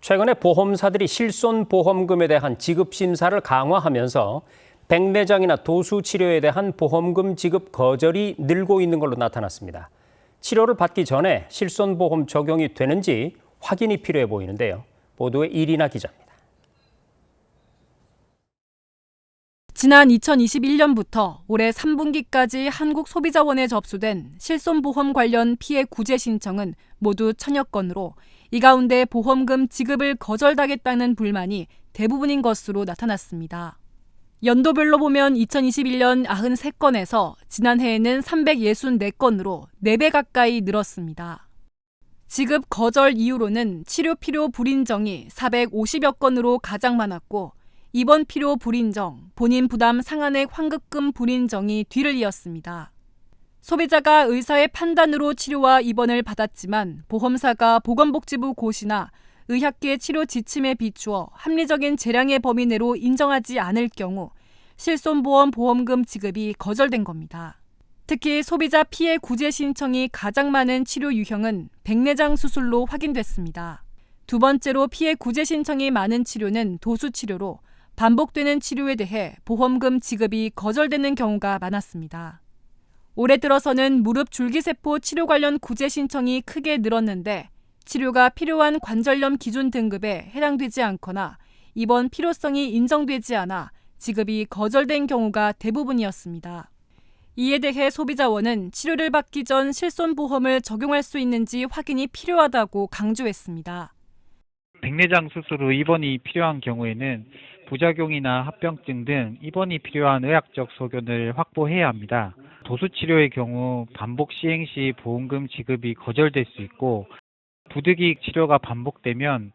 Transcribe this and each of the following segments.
최근에 보험사들이 실손보험금에 대한 지급 심사를 강화하면서 백내장이나 도수 치료에 대한 보험금 지급 거절이 늘고 있는 걸로 나타났습니다. 치료를 받기 전에 실손보험 적용이 되는지 확인이 필요해 보이는데요. 보도에 이리나 기자입니다. 지난 2021년부터 올해 3분기까지 한국소비자원에 접수된 실손보험 관련 피해 구제 신청은 모두 1000여 건으로 이 가운데 보험금 지급을 거절당했다는 불만이 대부분인 것으로 나타났습니다. 연도별로 보면 2021년 93건에서 지난해에는 364건으로 4배 가까이 늘었습니다. 지급 거절 이유로는 치료 필요 불인정이 450여 건으로 가장 많았고 입원 필요 불인정, 본인 부담 상한액 환급금 불인정이 뒤를 이었습니다. 소비자가 의사의 판단으로 치료와 입원을 받았지만 보험사가 보건복지부 고시나 의학계 치료 지침에 비추어 합리적인 재량의 범위 내로 인정하지 않을 경우 실손보험 보험금 지급이 거절된 겁니다. 특히 소비자 피해 구제 신청이 가장 많은 치료 유형은 백내장 수술로 확인됐습니다. 두 번째로 피해 구제 신청이 많은 치료는 도수 치료로 반복되는 치료에 대해 보험금 지급이 거절되는 경우가 많았습니다. 올해 들어서는 무릎 줄기세포 치료 관련 구제 신청이 크게 늘었는데 치료가 필요한 관절염 기준 등급에 해당되지 않거나 입원 필요성이 인정되지 않아 지급이 거절된 경우가 대부분이었습니다. 이에 대해 소비자원은 치료를 받기 전 실손보험을 적용할 수 있는지 확인이 필요하다고 강조했습니다. 백내장 수술 후 입원이 필요한 경우에는 부작용이나 합병증 등 입원이 필요한 의학적 소견을 확보해야 합니다. 도수치료의 경우 반복 시행 시 보험금 지급이 거절될 수 있고 부득이 치료가 반복되면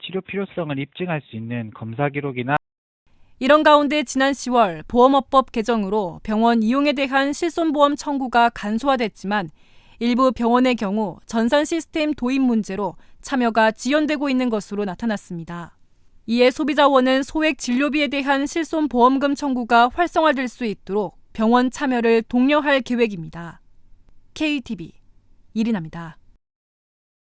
치료 필요성을 입증할 수 있는 검사 기록이나 이런 가운데 지난 10월 보험업법 개정으로 병원 이용에 대한 실손보험 청구가 간소화됐지만 일부 병원의 경우 전산 시스템 도입 문제로 참여가 지연되고 있는 것으로 나타났습니다. 이에 소비자원은 소액 진료비에 대한 실손보험금 청구가 활성화될 수 있도록 병원 참여를 독려할 계획입니다. KTV 이리나입니다.